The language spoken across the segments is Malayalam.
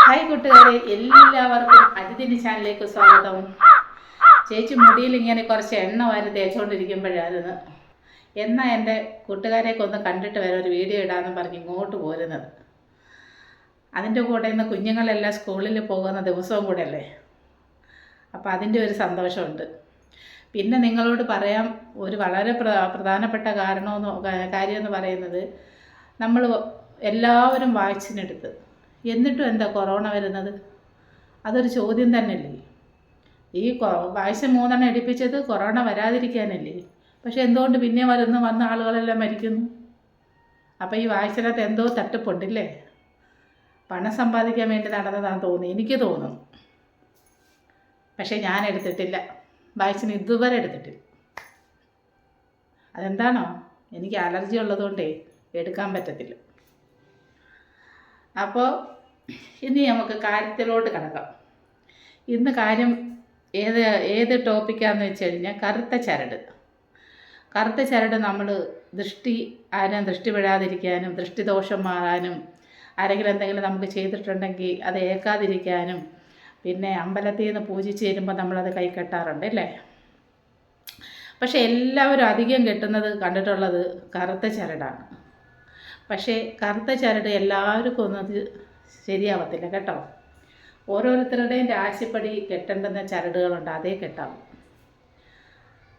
ഹായ് കൂട്ടുകാരെ, എല്ലാവർക്കും അതിഥിൻ്റെ ചാനലിലേക്ക് സ്വാഗതം. ചേച്ചി മുടിയിൽ ഇങ്ങനെ കുറച്ച് എണ്ണ വാരി തേച്ചുകൊണ്ടിരിക്കുമ്പോഴായിരുന്നു എന്നാൽ എൻ്റെ കൂട്ടുകാരെയൊക്കെ ഒന്ന് കണ്ടിട്ട് വരെ ഒരു വീഡിയോ ഇടാമെന്ന് പറഞ്ഞ് ഇങ്ങോട്ട് പോരുന്നത്. അതിൻ്റെ കൂടെ ഇന്ന് കുഞ്ഞുങ്ങളെല്ലാം സ്കൂളിൽ പോകുന്ന ദിവസവും കൂടെ അല്ലേ, അപ്പോൾ അതിൻ്റെ ഒരു സന്തോഷമുണ്ട്. പിന്നെ നിങ്ങളോട് പറയാം, ഒരു വളരെ പ്രധാനപ്പെട്ട കാര്യമെന്ന് പറയുന്നത്, നമ്മൾ എല്ലാവരും വാക്സിൻ എടുത്ത് എന്നിട്ടും എന്താ കൊറോണ വരുന്നത്? അതൊരു ചോദ്യം തന്നെയല്ലേ. ഈ വാക്സിൻ 3 എടുപ്പിച്ചത് കൊറോണ വരാതിരിക്കാനല്ലേ. പക്ഷെ എന്തുകൊണ്ട് പിന്നെ വന്ന ആളുകളെല്ലാം മരിക്കുന്നു? അപ്പോൾ ഈ വാക്സിനകത്ത് എന്തോ തട്ടിപ്പുണ്ടില്ലേ, പണം സമ്പാദിക്കാൻ വേണ്ടി നടന്നതാണെന്ന് തോന്നി, എനിക്ക് തോന്നുന്നു. പക്ഷേ ഞാൻ എടുത്തിട്ടില്ല, വാക്സിൻ ഇതുവരെ എടുത്തിട്ടില്ല. അതെന്താണോ, എനിക്ക് അലർജി ഉള്ളതുകൊണ്ടേ എടുക്കാൻ പറ്റത്തില്ല. അപ്പോൾ ഇനി നമുക്ക് കാര്യത്തിലോട്ട് കിടക്കാം. ഇന്ന് കാര്യം ഏത് ടോപ്പിക്കാന്ന് വെച്ച് കഴിഞ്ഞാൽ കറുത്ത ചരട് നമ്മൾ ദൃഷ്ടി വിടാതിരിക്കാനും, ദൃഷ്ടിദോഷം മാറാനും, ആരെങ്കിലും എന്തെങ്കിലും നമുക്ക് ചെയ്തിട്ടുണ്ടെങ്കിൽ അത് ഏൽക്കാതിരിക്കാനും, പിന്നെ അമ്പലത്തിൽ നിന്ന് പൂജിച്ച് തരുമ്പോൾ നമ്മളത് കൈ കെട്ടാറുണ്ട് അല്ലേ. പക്ഷേ എല്ലാവരും അധികം കെട്ടുന്നത് കണ്ടിട്ടുള്ളത് കറുത്ത ചരടാണ്. പക്ഷേ കറുത്ത ചരട് എല്ലാവർക്കും ഒന്നത് ശരിയാവത്തില്ല കേട്ടോ. ഓരോരുത്തരുടെയും രാശിപ്പടി കെട്ടേണ്ടുന്ന ചരടുകളുണ്ട്, അതേ കെട്ടാവും.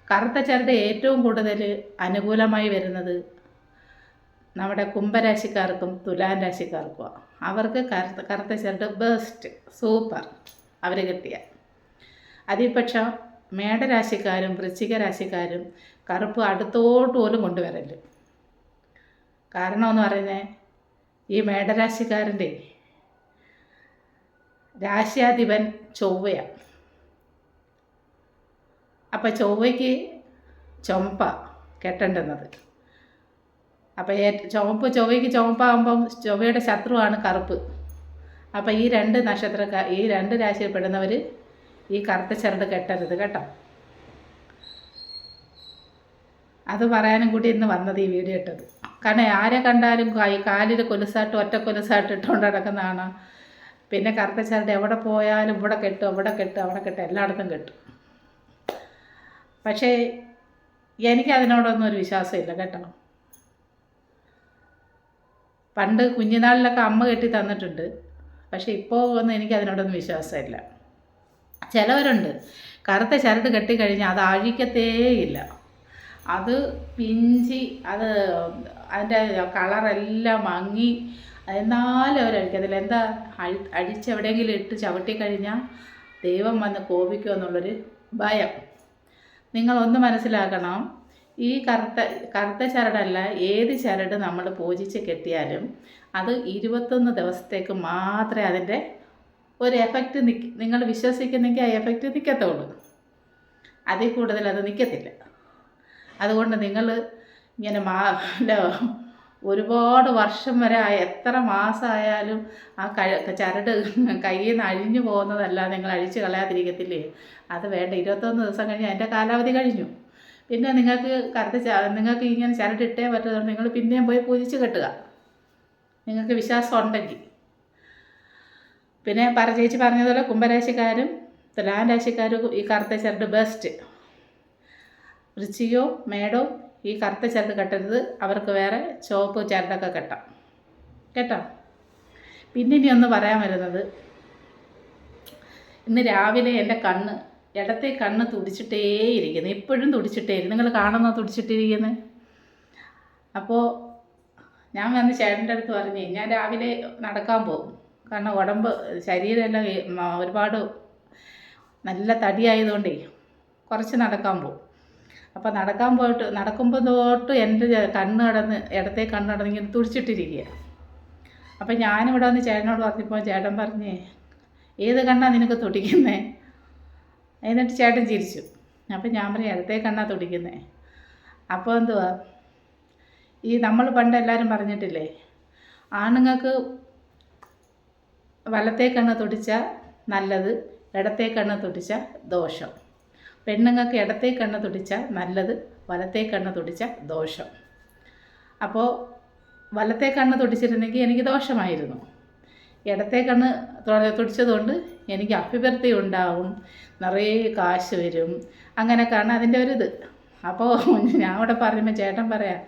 കറുത്ത ചരട് ഏറ്റവും കൂടുതൽ അനുകൂലമായി വരുന്നത് നമ്മുടെ കുംഭരാശിക്കാർക്കും തുലാം രാശിക്കാർക്കുമാണ്. അവർക്ക് കറുത്ത ചരട് ബെസ്റ്റ്, സൂപ്പർ അവർ കിട്ടിയ. അതിപക്ഷം മേടരാശിക്കാരും വൃശ്ചിക രാശിക്കാരും കറുപ്പ് അടുത്തോട്ട് പോലും കൊണ്ടുവരല്. കാരണമെന്ന് പറയുന്നത്, ഈ മേടരാശിക്കാരൻ്റെ രാശ്യാധിപൻ ചൊവ്വയാണ്. അപ്പം ചൊവ്വയ്ക്ക് ചുമപ്പ കെട്ടേണ്ടുന്നത്. അപ്പം ചൊവ്വയ്ക്ക് ചുമപ്പാകുമ്പം ചൊവ്വയുടെ ശത്രുവാണ് കറുപ്പ്. അപ്പം ഈ രണ്ട് രാശിയിൽപ്പെടുന്നവർ ഈ കറുത്ത ചരട് കെട്ടരുത് കേട്ടോ. അത് പറയാനും കൂടി ഇന്ന് വന്നത് ഈ വീഡിയോ ഇട്ടത്. കാരണം ആരെ കണ്ടാലും കാലിൽ ഒറ്റ കൊലുസായിട്ട് ഇട്ടുകൊണ്ട് നടക്കുന്നതാണ്. പിന്നെ കറുത്ത ചരട് എവിടെ പോയാലും ഇവിടെ കെട്ടും, അവിടെ കെട്ടും, എല്ലായിടത്തും കെട്ടും. പക്ഷേ എനിക്കതിനോടൊന്നും ഒരു വിശ്വാസമില്ല കേട്ടോ. പണ്ട് കുഞ്ഞുനാളിലൊക്കെ അമ്മ കെട്ടി തന്നിട്ടുണ്ട്, പക്ഷേ ഇപ്പോൾ ഒന്നും എനിക്കതിനോടൊന്നും വിശ്വാസമില്ല. ചിലവരുണ്ട് കറുത്ത ചരട് കെട്ടിക്കഴിഞ്ഞാൽ അത് അഴിക്കത്തേയില്ല, അത് പിഞ്ചി അതിൻ്റെ കളറെല്ലാം മങ്ങി, എന്നാലും അവരഴിക്കത്തില്ല. എന്താ, അഴിച്ചെവിടെയെങ്കിലും ഇട്ട് ചവിട്ടിക്കഴിഞ്ഞാൽ ദൈവം വന്ന് കോപിക്കുമോ എന്നുള്ളൊരു ഭയം. നിങ്ങളൊന്ന് മനസ്സിലാക്കണം, ഈ കറുത്ത ചരടല്ല, ഏത് ചരട് നമ്മൾ പൂജിച്ച് കെട്ടിയാലും അത് 21 ദിവസത്തേക്ക് മാത്രമേ അതിൻ്റെ ഒരു എഫക്റ്റ് നിങ്ങൾ വിശ്വസിക്കുന്നെങ്കിൽ ആ എഫക്റ്റ് നിൽക്കത്തുള്ളൂ. അതിൽ കൂടുതൽ അത് നിൽക്കത്തില്ല. അതുകൊണ്ട് നിങ്ങൾ ഇങ്ങനെ ഒരുപാട് വർഷം വരെ എത്ര മാസമായാലും ആ ചരട് കയ്യിൽ നിന്ന് അഴിഞ്ഞു പോകുന്നതല്ല, നിങ്ങൾ അഴിച്ച് കളയാതിരിക്കത്തില്ലേ. അത് വേണ്ട, 21 ദിവസം കഴിഞ്ഞ് അതിൻ്റെ കാലാവധി കഴിഞ്ഞു. പിന്നെ നിങ്ങൾക്ക് ഇങ്ങനെ ചരട് ഇട്ടേ പറ്റുള്ളൂ. നിങ്ങൾ പിന്നെയും പോയി പൂജിച്ച് കെട്ടുക, നിങ്ങൾക്ക് വിശ്വാസം ഉണ്ടെങ്കിൽ. പിന്നെ ചേച്ചി പറഞ്ഞതുപോലെ കുംഭരാശിക്കാരും തുലാം രാശിക്കാരും ഈ കറുത്ത ചരട് ബെസ്റ്റ്. വൃശ്ചികവും മേടവും ഈ കറുത്ത ചരട് കെട്ടരുത്, അവർക്ക് വേറെ ചുവപ്പ് ചരടൊക്കെ കെട്ടാം കേട്ടോ. പിന്നെ ഇനി ഒന്ന് പറയാൻ വരുന്നത്, ഇന്ന് രാവിലെ എൻ്റെ ഇടത്തെ കണ്ണ് തുടിച്ചിട്ടേയിരിക്കുന്നു, ഇപ്പോഴും തുടിച്ചിട്ടേയിരിക്കും. നിങ്ങൾ കാണുന്നോ തുടിച്ചിട്ടിരിക്കുന്നത്? അപ്പോൾ ഞാൻ വന്ന് ചേട്ടൻ്റെ അടുത്ത് പറഞ്ഞേ, ഞാൻ രാവിലെ നടക്കാൻ പോകും. കാരണം ശരീരമെല്ലാം ഒരുപാട് നല്ല തടിയായതുകൊണ്ടേ കുറച്ച് നടക്കാൻ പോകും. അപ്പോൾ നടക്കുമ്പോൾ തൊട്ട് എൻ്റെ ഇടത്തെ കണ്ണ് കടന്ന് ഇങ്ങനെ തുടിച്ചിട്ടിരിക്കുക. അപ്പം ഞാനിവിടെ വന്ന് ചേട്ടനോട് പറഞ്ഞപ്പോൾ ചേട്ടൻ പറഞ്ഞേ, ഏത് കണ്ണാണ് നിനക്ക് തുടിക്കുന്നേ? എന്നിട്ട് ചേട്ടൻ ചിരിച്ചു. അപ്പം ഞാൻ പറഞ്ഞു, ഇടത്തെ കണ്ണാണ് തുടിക്കുന്നേ. അപ്പോൾ എന്തുവാ, ഈ നമ്മൾ പണ്ട് എല്ലാവരും പറഞ്ഞിട്ടില്ലേ, ആണുങ്ങൾക്ക് വലത്തെ കണ്ണ് തുടിച്ചാൽ നല്ലത്, ഇടത്തെ കണ്ണ് തുടിച്ചാൽ ദോഷം. പെണ്ണുങ്ങൾക്ക് ഇടത്തെ കണ്ണ് തുടിച്ചാൽ നല്ലത്, വലത്തെ കണ്ണ് തുടിച്ചാൽ ദോഷം. അപ്പോൾ വലത്തെ കണ്ണ് തുടിച്ചിരുന്നെങ്കിൽ എനിക്ക് ദോഷമായിരുന്നു. ഇടത്തെ കണ്ണ് തുടിച്ചതുകൊണ്ട് എനിക്ക് അഭിവൃദ്ധി ഉണ്ടാവും, നിറയെ കാശ് വരും, അങ്ങനെയൊക്കെയാണ് അതിൻ്റെ ഒരിത്. അപ്പോൾ ഞാൻ അവിടെ പറയുമ്പോൾ ചേട്ടൻ പറയാം,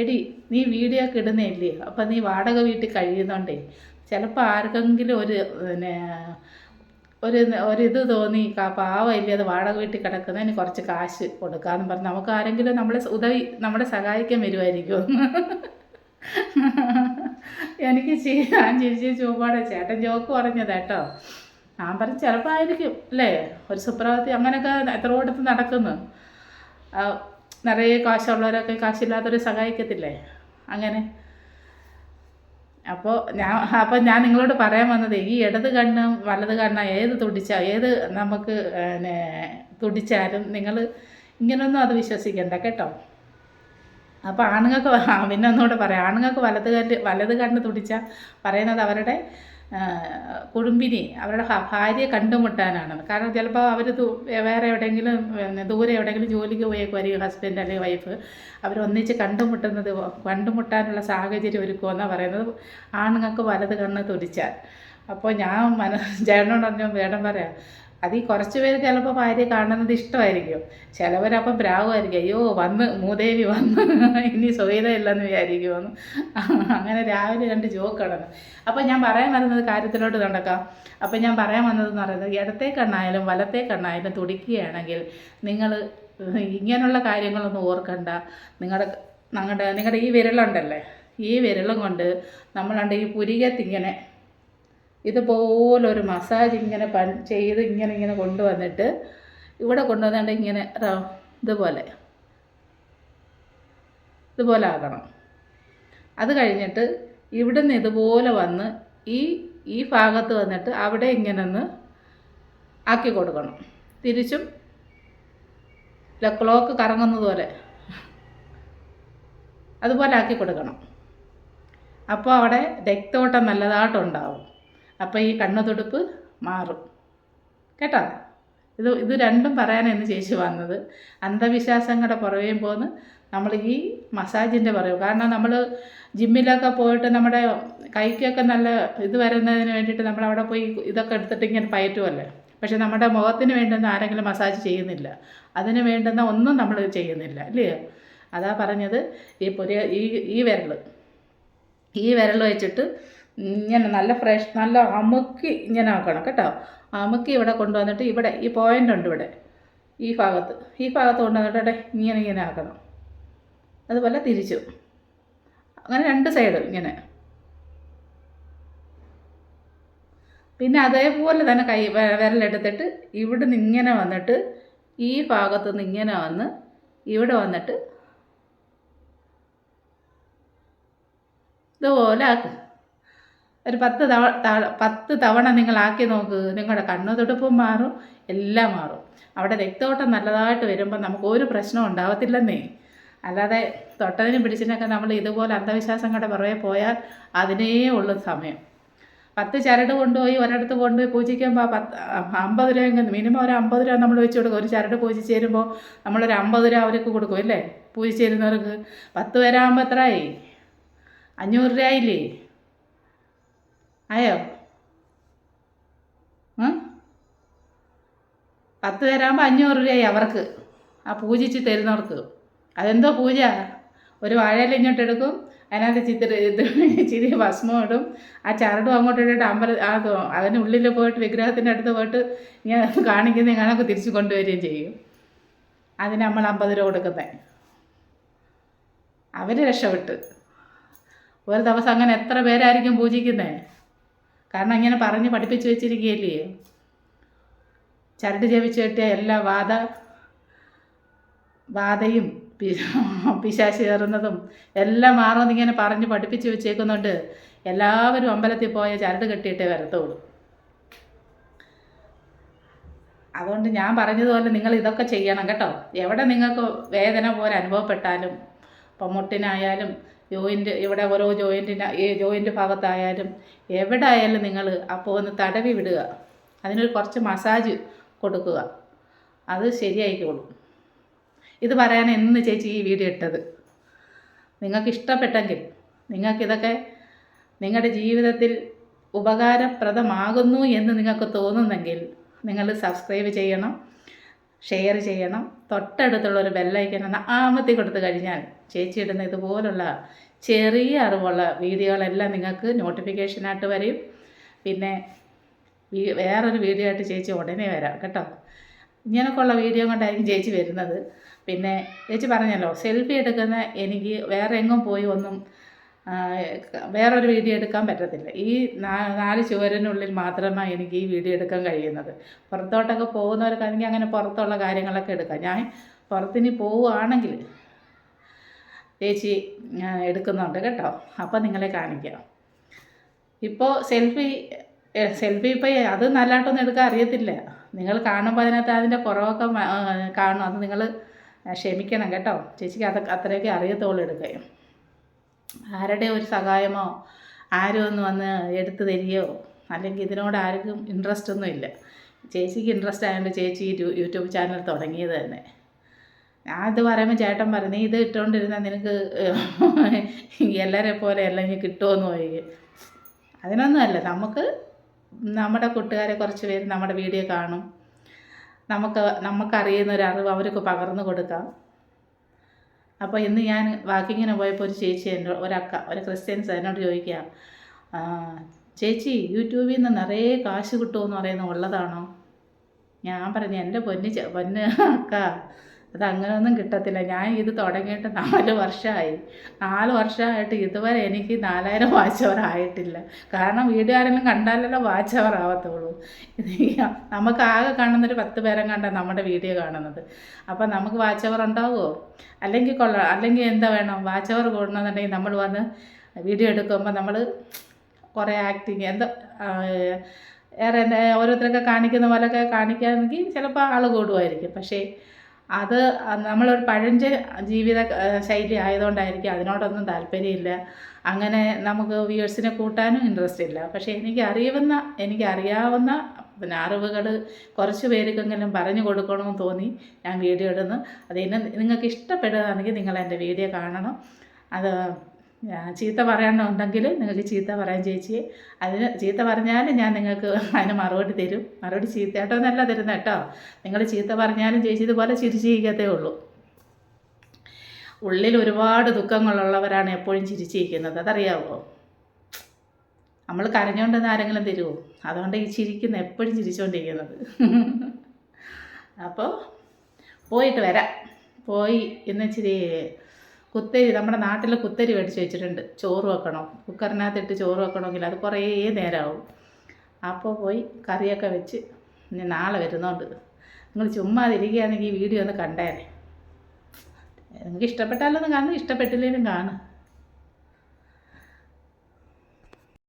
എടി നീ വീഡിയോ ഒക്കെ ഇടുന്നില്ലേ, അപ്പം നീ വാടക വീട്ടിൽ കഴിയുന്നുണ്ടേ ചിലപ്പോൾ ആർക്കെങ്കിലും പിന്നെ ഒരിത് തോന്നി പാവമില്ലേ അത് വാടക വീട്ടിൽ കിടക്കുന്നതിന് കുറച്ച് കാശ് കൊടുക്കാമെന്ന് പറഞ്ഞ് നമുക്ക് ആരെങ്കിലും നമ്മളെ സഹായിക്കാൻ വരുമായിരിക്കും. എനിക്ക് ഞാൻ ചിരിച്ച് ചുമ്മാടെ ചേട്ടൻ ജോക്ക് പറഞ്ഞത് കേട്ടോ. ഞാൻ പറഞ്ഞ് ചിലപ്പോൾ ആയിരിക്കും അല്ലേ, ഒരു സുപ്രഭാതത്തിൽ അങ്ങനെയൊക്കെ എത്ര കൂട്ടത്തിൽ നടക്കുന്നു. നിറയെ കാശുള്ളവരൊക്കെ കാശില്ലാത്തവരെ സഹായിക്കത്തില്ലേ അങ്ങനെ. അപ്പോൾ ഞാൻ നിങ്ങളോട് പറയാൻ വന്നത്, ഈ ഇടത് കണ്ണും വലത് കണ്ണും ഏത് നമുക്ക് തുടിച്ചാലും നിങ്ങൾ ഇങ്ങനൊന്നും അത് വിശ്വസിക്കണ്ട കേട്ടോ. അപ്പോൾ ആണുങ്ങൾക്ക് പിന്നെ ഒന്നുകൂടെ പറയാം, ആണുങ്ങൾക്ക് വലത് കണ്ണ് തുടിച്ചാൽ പറയുന്നത് അവരുടെ കുടുംബിനി അവരുടെ ഭാര്യയെ കണ്ടുമുട്ടാനാണ്. കാരണം ചിലപ്പോൾ അവർ വേറെ എവിടെയെങ്കിലും ദൂരെ എവിടെയെങ്കിലും ജോലിക്ക് പോയേക്കുമായിരിക്കും ഹസ്ബൻഡ് അല്ലെങ്കിൽ വൈഫ്, അവരൊന്നിച്ച് കണ്ടുമുട്ടാനുള്ള സാഹചര്യം ഒരുക്കുമെന്നാണ് പറയുന്നത് ആണുങ്ങൾക്ക് വലത് കണ്ണ് തുടിച്ചാൽ. അപ്പോൾ ഞാൻ ചേട്ടനോട് പറഞ്ഞു, വേണം പറയാം, അത് ഈ കുറച്ച് പേര് ചിലപ്പോൾ ഭാര്യ കാണുന്നത് ഇഷ്ടമായിരിക്കും, ചിലവരപ്പം ഭ്രാവുമായിരിക്കും, അയ്യോ മൂദേവി വന്ന് ഇനി സ്വൈതയില്ലെന്ന് വിചാരിക്കുമെന്ന്. അങ്ങനെ രാവിലെ 2 ജോക്ക് കടന്നു. അപ്പോൾ ഞാൻ പറയാൻ വരുന്നത് കാര്യത്തിലോട്ട് നടക്കാം. അപ്പോൾ ഞാൻ പറയാൻ വന്നതെന്ന് പറയുന്നത്, ഇടത്തെ കണ്ണായാലും വലത്തെ കണ്ണായാലും തുടിക്കുകയാണെങ്കിൽ നിങ്ങൾ ഇങ്ങനെയുള്ള കാര്യങ്ങളൊന്നും ഓർക്കണ്ട. നിങ്ങളുടെ ഈ വിരലുണ്ടല്ലേ, ഈ വിരലും കൊണ്ട് നമ്മളുണ്ട് ഈ പുരികത്തിങ്ങനെ ഇതുപോലൊരു മസാജ് ഇങ്ങനെ ചെയ്ത് ഇങ്ങനെ കൊണ്ടുവന്നിട്ട് ഇവിടെ കൊണ്ടുവന്നിട്ട് ഇങ്ങനെ ഇതുപോലെ ആക്കണം. അത് കഴിഞ്ഞിട്ട് ഇവിടുന്ന് ഇതുപോലെ വന്ന് ഈ ഭാഗത്ത് വന്നിട്ട് അവിടെ ഇങ്ങനെ ഒന്ന് ആക്കി കൊടുക്കണം. തിരിച്ചും ക്ലോക്ക് കറങ്ങുന്നത് പോലെ അതുപോലെ ആക്കി കൊടുക്കണം. അപ്പോൾ അവിടെ രക്തോട്ടം നല്ലതായിട്ടുണ്ടാവും. അപ്പോൾ ഈ കണ്ണുതുടുപ്പ് മാറും കേട്ടോ. ഇത് രണ്ടും പറയാനാണ് ചേച്ചി വന്നത്. അന്ധവിശ്വാസങ്ങളുടെ പുറകെയും പോന്ന് നമ്മൾ ഈ മസാജിൻ്റെ പറയും. കാരണം നമ്മൾ ജിമ്മിലൊക്കെ പോയിട്ട് നമ്മുടെ കൈക്കൊക്കെ നല്ല ഇത് വരുന്നതിന് വേണ്ടിയിട്ട് നമ്മളവിടെ പോയി ഇതൊക്കെ എടുത്തിട്ട് ഇങ്ങനെ പയറ്റുമല്ലേ. പക്ഷെ നമ്മുടെ മുഖത്തിന് വേണ്ടുന്ന ആരെങ്കിലും മസാജ് ചെയ്യുന്നില്ല, അതിന് വേണ്ടുന്ന ഒന്നും നമ്മൾ ചെയ്യുന്നില്ല അല്ലേ. അതാ പറഞ്ഞത്, ഈ വിരൽ വെച്ചിട്ട് ഇങ്ങനെ നല്ല അമുക്കി ഇങ്ങനെ ആക്കണം കേട്ടോ. അമുക്കി ഇവിടെ കൊണ്ടുവന്നിട്ട് ഇവിടെ ഈ പോയിൻ്റ് ഉണ്ട്, ഇവിടെ ഈ ഭാഗത്ത് കൊണ്ടുവന്നിട്ട് ഇങ്ങനെ ആക്കണം. അതുപോലെ തിരിച്ചു അങ്ങനെ 2 സൈഡ് ഇങ്ങനെ. പിന്നെ അതേപോലെ തന്നെ വിരലെടുത്തിട്ട് ഇവിടുന്ന് ഇങ്ങനെ വന്നിട്ട് ഈ ഭാഗത്തുനിന്ന് ഇങ്ങനെ വന്ന് ഇവിടെ വന്നിട്ട് ഇതുപോലെ ആക്കുക. ഒരു 10 തവണ നിങ്ങളാക്കി നോക്ക്, നിങ്ങളുടെ കണ്ണുതുടുപ്പും മാറും, എല്ലാം മാറും. അവിടെ രക്തോട്ടം നല്ലതായിട്ട് വരുമ്പോൾ നമുക്ക് ഒരു പ്രശ്നം ഉണ്ടാവത്തില്ലെന്നേ. അല്ലാതെ തൊട്ടതിനും പിടിച്ചതിനൊക്കെ നമ്മൾ ഇതുപോലെ അന്ധവിശ്വാസങ്ങളുടെ പുറകെ പോയാൽ അതിനേ ഉള്ളു സമയം. 10 ചരട് കൊണ്ടുപോയി ഒരിടത്ത് കൊണ്ടുപോയി പൂജിക്കുമ്പോൾ 50 രൂപ, മിനിമം ഒരു 50 രൂപ നമ്മൾ വെച്ച് കൊടുക്കും. ഒരു ചരട് പൂജിച്ച് തരുമ്പോൾ നമ്മളൊരു 50 രൂപ അവർക്ക് കൊടുക്കും അല്ലേ, പൂജിച്ച് തരുന്നവർക്ക്. 10 പേരാകുമ്പോൾ എത്രയായി? 500 രൂപയില്ലേ? ആയോ? 10 പേരാകുമ്പോൾ 500 രൂപയായി അവർക്ക്, ആ പൂജിച്ച് തരുന്നവർക്ക്. അതെന്തോ പൂജ? ഒരു വാഴയില ഇങ്ങോട്ട് എടുക്കും, അതിനകത്ത് ചിരി ഭസ്മം ഇടും, ആ ചരടും അങ്ങോട്ട് ഇട്ടിട്ട് അതിനുള്ളിൽ പോയിട്ട് വിഗ്രഹത്തിൻ്റെ അടുത്ത് പോയിട്ട് ഇങ്ങനെ കാണിക്കുന്ന കണക്ക് തിരിച്ച് കൊണ്ടുവരികയും ചെയ്യും. അതിന് നമ്മൾ 50 രൂപ കൊടുക്കുന്നത്. അവർ രക്ഷപ്പെട്ട്. ഒരു ദിവസം അങ്ങനെ എത്ര പേരായിരിക്കും പൂജിക്കുന്നത്? കാരണം ഇങ്ങനെ പറഞ്ഞ് പഠിപ്പിച്ച് വെച്ചിരിക്കുകയല്ലേ. ചരട് ജപിച്ച് കെട്ടിയ എല്ലാ ബാധയും പിശാച് കയറുന്നതും എല്ലാം മാറുമെന്നിങ്ങനെ പറഞ്ഞ് പഠിപ്പിച്ച് വെച്ചേക്കുന്നുണ്ട്. എല്ലാവരും അമ്പലത്തിൽ പോയ ചരട് കെട്ടിയിട്ടേ വരത്തുള്ളൂ. അതുകൊണ്ട് ഞാൻ പറഞ്ഞതുപോലെ നിങ്ങൾ ഇതൊക്കെ ചെയ്യണം കേട്ടോ. എവിടെ നിങ്ങൾക്ക് വേദന പോലെ അനുഭവപ്പെട്ടാലും, ഇപ്പം മുട്ടിനായാലും ഇവിടെ ഓരോ ജോയിൻ്റ് ഭാഗത്തായാലും എവിടെ ആയാലും നിങ്ങൾ അപ്പോൾ ഒന്ന് തടവി വിടുക, അതിനൊരു കുറച്ച് മസാജ് കൊടുക്കുക, അത് ശരിയായിക്കോളും. ഇത് പറയാൻ എന്ന് ചേച്ചി ഈ വീഡിയോ ഇട്ടത്. നിങ്ങൾക്ക് ഇഷ്ടപ്പെട്ടെങ്കിൽ നിങ്ങൾക്കിതൊക്കെ നിങ്ങളുടെ ജീവിതത്തിൽ ഉപകാരപ്രദമാകുന്നു എന്ന് നിങ്ങൾക്ക് തോന്നുന്നെങ്കിൽ നിങ്ങൾ സബ്സ്ക്രൈബ് ചെയ്യണം, ഷെയർ ചെയ്യണം. തൊട്ടടുത്തുള്ളൊരു ബെല്ലൈക്കൻ ഒന്ന് അമർത്തി കൊടുത്തു കഴിഞ്ഞാൽ ചേച്ചി ഇടുന്ന ഇതുപോലുള്ള ചെറിയ അറിവുള്ള വീഡിയോകളെല്ലാം നിങ്ങൾക്ക് നോട്ടിഫിക്കേഷനായിട്ട് വരും. പിന്നെ വേറൊരു വീഡിയോ ആയിട്ട് ചേച്ചി ഉടനെ വരാം കേട്ടോ. ഇങ്ങനെയൊക്കെയുള്ള വീഡിയോ കൊണ്ടായിരിക്കും ചേച്ചി വരുന്നത്. പിന്നെ ചേച്ചി പറഞ്ഞല്ലോ, സെൽഫി എടുക്കുന്ന എനിക്ക് വേറെ എങ്ങും പോയി ഒന്നും വേറൊരു വീഡിയോ എടുക്കാൻ പറ്റത്തില്ല. ഈ 4 ചുവരിനുള്ളിൽ മാത്രമാണ് എനിക്ക് ഈ വീഡിയോ എടുക്കാൻ കഴിയുന്നത്. പുറത്തോട്ടൊക്കെ പോകുന്നവർക്കാണെങ്കിൽ അങ്ങനെ പുറത്തുള്ള കാര്യങ്ങളൊക്കെ എടുക്കാം. ഞാൻ പുറത്തിന് പോവുകയാണെങ്കിൽ ചേച്ചി എടുക്കുന്നുണ്ട് കേട്ടോ. അപ്പോൾ നിങ്ങളെ കാണിക്കാം. ഇപ്പോൾ സെൽഫി ഇപ്പോൾ അത് നല്ലതായിട്ടൊന്നും എടുക്കാൻ അറിയത്തില്ല. നിങ്ങൾ കാണുമ്പോൾ അതിൻ്റെ കുറവൊക്കെ കാണും. അത് നിങ്ങൾ ക്ഷമിക്കണം കേട്ടോ. ചേച്ചിക്ക് അത്രയൊക്കെ അറിയത്തുള്ളൂ എടുക്കുകയും. ആരുടെ ഒരു സഹായമോ ആരും ഒന്ന് വന്ന് എടുത്തു തരികയോ അല്ലെങ്കിൽ ഇതിനോട് ആർക്കും ഇൻട്രസ്റ്റ് ഒന്നും ഇല്ല. ചേച്ചിക്ക് ഇൻട്രസ്റ്റ് ആയതുകൊണ്ട് ചേച്ചി യൂട്യൂബ് ചാനൽ തുടങ്ങിയത് തന്നെ. ഞാൻ ഇത് പറയുമ്പോൾ ചേട്ടൻ പറഞ്ഞു, ഇത് ഇട്ടുകൊണ്ടിരുന്നാൽ നിനക്ക് എല്ലാവരെ പോലെ അല്ലെങ്കിൽ കിട്ടുമെന്ന് പോയി. അതിനൊന്നുമല്ല, നമ്മുടെ കൂട്ടുകാരെ കുറച്ച് പേര് നമ്മുടെ വീഡിയോ കാണും. നമുക്കറിയുന്ന ഒരു അറിവ് അവർക്ക് പകർന്നു കൊടുക്കാം. അപ്പോൾ ഇന്ന് ഞാൻ വാക്കിങ്ങിന് പോയപ്പോൾ ഒരു ചേച്ചി ഒരു ക്രിസ്ത്യൻസ് എന്നോട് ചോദിക്കുക, ചേച്ചി യൂട്യൂബിൽ നിന്ന് നിറയെ കാശ് കിട്ടുമെന്ന് പറയുന്നത് ഉള്ളതാണോ? ഞാൻ പറഞ്ഞു, എൻ്റെ പൊന്ന് അക്ക, അതങ്ങനെയൊന്നും കിട്ടത്തില്ല. ഞാൻ ഇത് തുടങ്ങിയിട്ട് 4 വർഷമായി. 4 വർഷമായിട്ട് ഇതുവരെ എനിക്ക് 4000 വാച്ച് അവർ ആയിട്ടില്ല. കാരണം വീഡിയോ ആരെങ്കിലും കണ്ടാലല്ലോ വാച്ച് അവർ ആവത്തുള്ളൂ. നമുക്ക് ആകെ കാണുന്നൊരു 10 പേരെ കണ്ടാൽ നമ്മുടെ വീഡിയോ കാണുന്നത്. അപ്പം നമുക്ക് വാച്ച് അവർ ഉണ്ടാവുമോ? അല്ലെങ്കിൽ കൊള്ളാം. അല്ലെങ്കിൽ എന്താ വേണം, വാച്ച് അവർ കൂടണമെന്നുണ്ടെങ്കിൽ നമ്മൾ വന്ന് വീഡിയോ എടുക്കുമ്പോൾ നമ്മൾ കുറേ ആക്ടിങ് ഓരോരുത്തരൊക്കെ കാണിക്കുന്ന പോലെയൊക്കെ കാണിക്കുകയാണെങ്കിൽ ചിലപ്പോൾ ആൾ കൂടുമായിരിക്കും. പക്ഷേ അത് നമ്മളൊരു പഴഞ്ചൻ ജീവിത ശൈലി ആയതുകൊണ്ടായിരിക്കും അതിനോടൊന്നും താല്പര്യമില്ല. അങ്ങനെ നമുക്ക് വ്യൂവേഴ്സിനെ കൂട്ടാനും ഇൻട്രസ്റ്റ് ഇല്ല. പക്ഷേ എനിക്കറിയാവുന്ന അറിവുകൾ കുറച്ച് പേർക്കെങ്കിലും പറഞ്ഞു കൊടുക്കണമെന്ന് തോന്നി ഞാൻ വീഡിയോ ഇടുന്നു. നിങ്ങൾക്ക് ഇഷ്ടപ്പെടുകയാണെങ്കിൽ നിങ്ങൾ എൻ്റെ വീഡിയോ കാണണം. അത് ചീത്ത പറയാനുണ്ടെങ്കിൽ നിങ്ങൾക്ക് ചീത്ത പറയാൻ ചേച്ചി. അതിന് ചീത്ത പറഞ്ഞാലും ഞാൻ നിങ്ങൾക്ക് അതിന് മറുപടി തരും. മറുപടി ചീത്തയായിട്ടൊന്നല്ല തരുന്നത് കേട്ടോ. നിങ്ങൾ ചീത്ത പറഞ്ഞാലും ചേച്ചി ഇതുപോലെ ചിരിച്ചിരിക്കത്തേ ഉള്ളൂ. ഉള്ളിൽ ഒരുപാട് ദുഃഖങ്ങളുള്ളവരാണ് എപ്പോഴും ചിരിച്ചിരിക്കുന്നത്, അതറിയാമോ? നമ്മൾ കരഞ്ഞുകൊണ്ടെന്ന് ആരെങ്കിലും തരുമോ? അതുകൊണ്ട് ഈ എപ്പോഴും ചിരിച്ചുകൊണ്ടിരിക്കുന്നത്. അപ്പോൾ പോയിട്ട് വരാം. പോയി ഇന്നിച്ചിരി കുത്തരി, നമ്മുടെ നാട്ടിൽ കുത്തരി മേടിച്ച് വെച്ചിട്ടുണ്ട്. ചോറ് വെക്കണം, കുക്കറിനകത്തിട്ട് ചോറ് വെക്കണമെങ്കിൽ അത് കുറേ നേരമാവും. അപ്പോൾ പോയി കറിയൊക്കെ വെച്ച് ഇനി നാളെ വരുന്നോണ്ട് നിങ്ങൾ ചുമ്മാ ഇരിക്കുകയാണെങ്കിൽ ഈ വീഡിയോ ഒന്ന് കണ്ടേനെ. നിങ്ങൾക്ക് ഇഷ്ടപ്പെട്ടാലൊന്നും കാണും, ഇഷ്ടപ്പെട്ടില്ലെങ്കിലും കാണും.